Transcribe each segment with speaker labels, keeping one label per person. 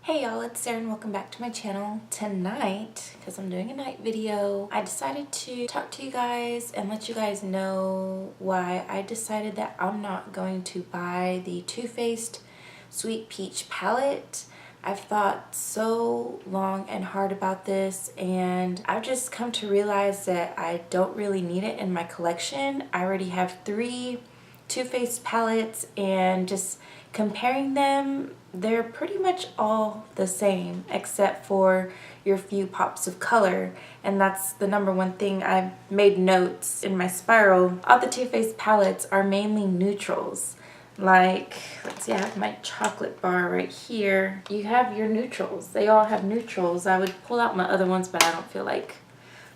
Speaker 1: Hey y'all, it's Sarah and welcome back to my channel. Tonight, because I'm doing a night video, I decided to talk to you guys and let you guys know why I decided that I'm not going to buy the Too Faced Sweet Peach palette. I've thought so long and hard about this, and I've just come to realize that I don't really need it in my collection. I already have 3 Too Faced palettes, and just comparing them, they're pretty much all the same except for your few pops of color, and that's the number one thing. I've made notes in my spiral. All the Too Faced palettes are mainly neutrals. Like, let's see, I have my chocolate bar right here. You have your neutrals. They all have neutrals. I would pull out my other ones, but I don't feel like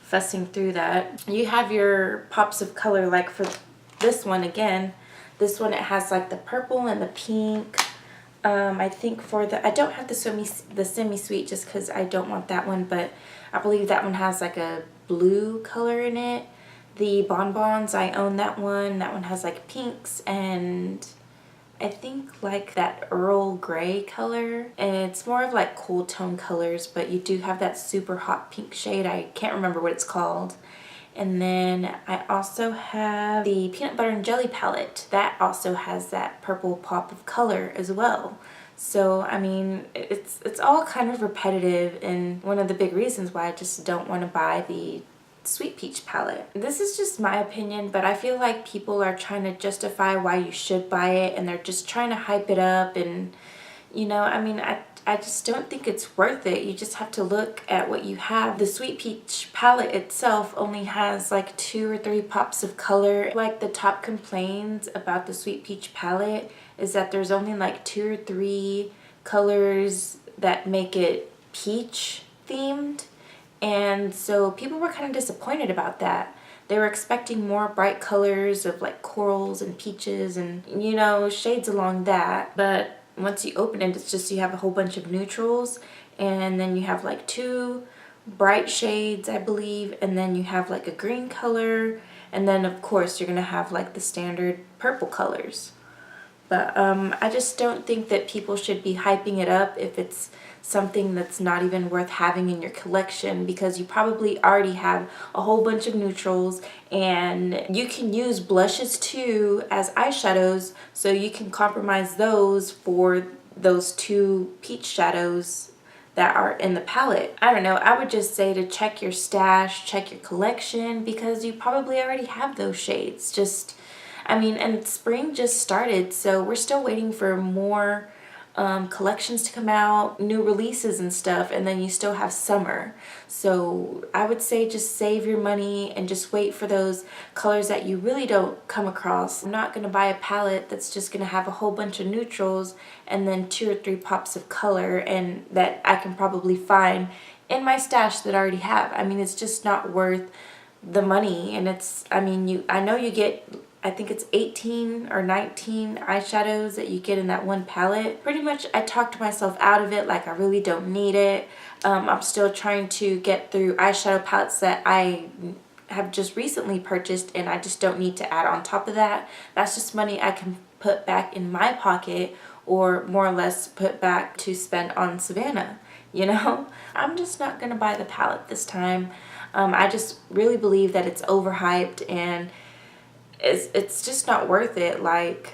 Speaker 1: fussing through that. You have your pops of color, like for this one, again, this one, it has like the purple and the pink. I think for the, I don't have the semi-sweet just because I don't want that one, but I believe that one has like a blue color in it. The bonbons, I own that one. That one has like pinks and I think like that Earl Grey color. And it's more of like cool tone colors, but you do have that super hot pink shade. I can't remember what it's called. And then I also have the peanut butter and jelly palette. That also has that purple pop of color as well. So, I mean, it's all kind of repetitive, and one of the big reasons why I just don't want to buy the Sweet Peach palette. This is just my opinion, but I feel like people are trying to justify why you should buy it, and they're just trying to hype it up, and you know, I mean, I just don't think it's worth it. You just have to look at what you have. The Sweet Peach palette itself only has like 2 or 3 pops of color. Like, the top complaints about the Sweet Peach palette is that there's only like 2 or 3 colors that make it peach themed. And so people were kind of disappointed about that. They were expecting more bright colors of like corals and peaches and, you know, shades along that. But once you open it, it's just you have a whole bunch of neutrals, and then you have like 2 bright shades, I believe, and then you have like a green color, and then of course you're gonna have like the standard purple colors. But I just don't think that people should be hyping it up if it's something that's not even worth having in your collection, because you probably already have a whole bunch of neutrals, and you can use blushes too as eyeshadows, so you can compromise those for those 2 peach shadows that are in the palette. I don't know, I would just say to check your stash, check your collection, because you probably already have those shades. Just, I mean, and spring just started, so we're still waiting for more collections to come out, new releases and stuff, and then you still have summer. So I would say just save your money and just wait for those colors that you really don't come across. I'm not going to buy a palette that's just going to have a whole bunch of neutrals and then 2 or 3 pops of color, and that I can probably find in my stash that I already have. I mean, it's just not worth the money. And it's, I mean, I know you get, I think it's 18 or 19 eyeshadows that you get in that one palette. Pretty much I talked myself out of it, like I really don't need it. I'm still trying to get through eyeshadow palettes that I have just recently purchased, and I just don't need to add on top of that. That's just money I can put back in my pocket, or more or less put back to spend on Savannah, you know? I'm just not gonna buy the palette this time. I just really believe that it's overhyped, and it's just not worth it. Like,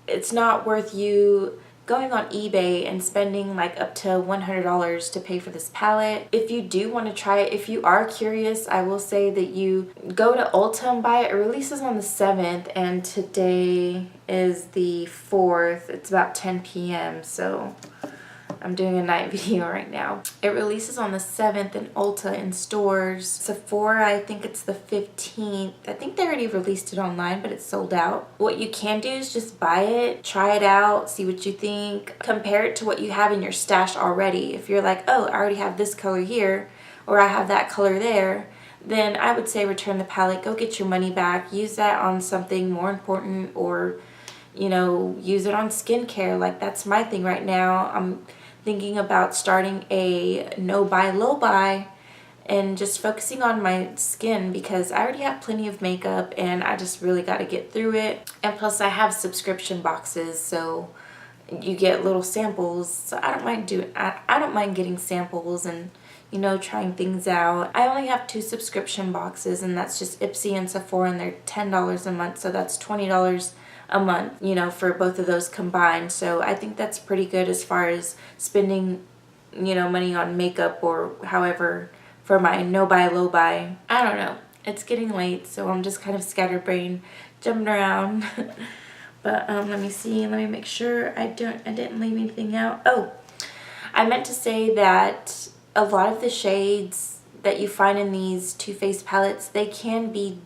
Speaker 1: it's not worth you going on eBay and spending like up to $100 to pay for this palette. If you do want to try it, if you are curious, I will say that you go to Ulta and buy it. It releases on the 7th, and today is the 4th. It's about 10 p.m. so I'm doing a night video right now. It releases on the 7th in Ulta in stores. Sephora, I think it's the 15th. I think they already released it online, but it's sold out. What you can do is just buy it, try it out, see what you think. Compare it to what you have in your stash already. If you're like, oh, I already have this color here, or I have that color there, then I would say return the palette, go get your money back, use that on something more important, or, you know, use it on skincare. Like, that's my thing right now. I'm thinking about starting a no buy low buy and just focusing on my skin, because I already have plenty of makeup and I just really got to get through it. And plus I have subscription boxes, so you get little samples. So I don't mind getting samples and, you know, trying things out. I only have 2 subscription boxes, and that's just Ipsy and Sephora, and they're $10 a month, so that's $20 a month, you know, for both of those combined. So I think that's pretty good as far as spending, you know, money on makeup or however for my no buy low buy. I don't know. It's getting late, so I'm just kind of scatterbrained, jumping around. But let me see. Let me make sure I didn't leave anything out. Oh, I meant to say that a lot of the shades that you find in these Too Faced palettes, they can be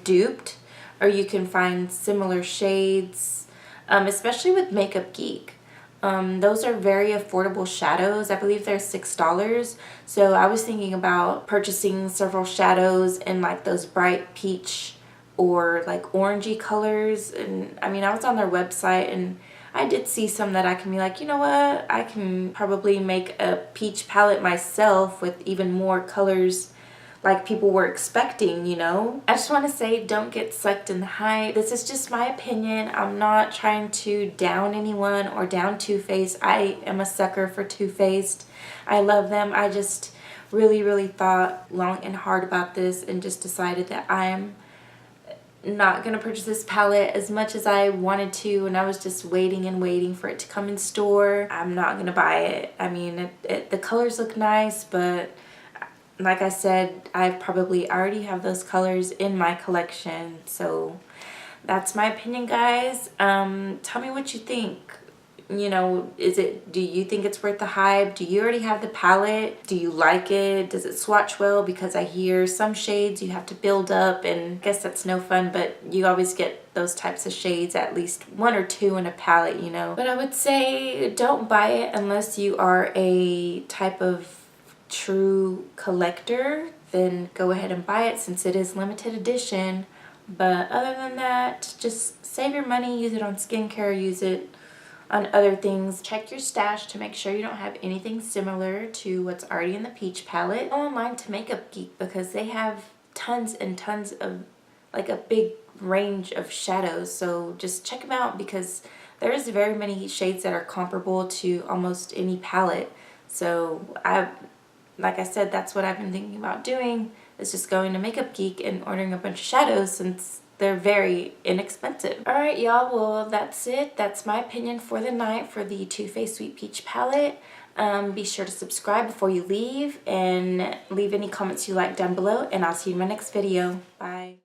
Speaker 1: duped, or you can find similar shades, especially with Makeup Geek. Those are very affordable shadows. I believe they're $6. So I was thinking about purchasing several shadows in like those bright peach or like orangey colors. And I mean, I was on their website and I did see some that I can be like, you know what, I can probably make a peach palette myself with even more colors like people were expecting, you know. I just want to say, don't get sucked in the hype. This is just my opinion. I'm not trying to down anyone or down Too Faced. I am a sucker for Too Faced. I love them. I just really thought long and hard about this and just decided that I'm not gonna purchase this palette as much as I wanted to, and I was just waiting and waiting for it to come in store. I'm not gonna buy it. I mean, the colors look nice, but like I said, I probably already have those colors in my collection. So that's my opinion, guys. Tell me what you think. You know, do you think it's worth the hype? Do you already have the palette? Do you like it? Does it swatch well? Because I hear some shades you have to build up, and I guess that's no fun, but you always get those types of shades, at least 1 or 2 in a palette, you know. But I would say don't buy it unless you are a type of true collector. Then go ahead and buy it since it is limited edition. But other than that, just save your money, use it on skincare, use it on other things. Check your stash to make sure you don't have anything similar to what's already in the peach palette. Go online to Makeup Geek because they have tons and tons of, like, a big range of shadows. So just check them out because there's very many shades that are comparable to almost any palette. So like I said, that's what I've been thinking about doing, is just going to Makeup Geek and ordering a bunch of shadows since they're very inexpensive. Alright, y'all, well, that's it. That's my opinion for the night for the Too Faced Sweet Peach palette. Be sure to subscribe before you leave and leave any comments you like down below, and I'll see you in my next video. Bye.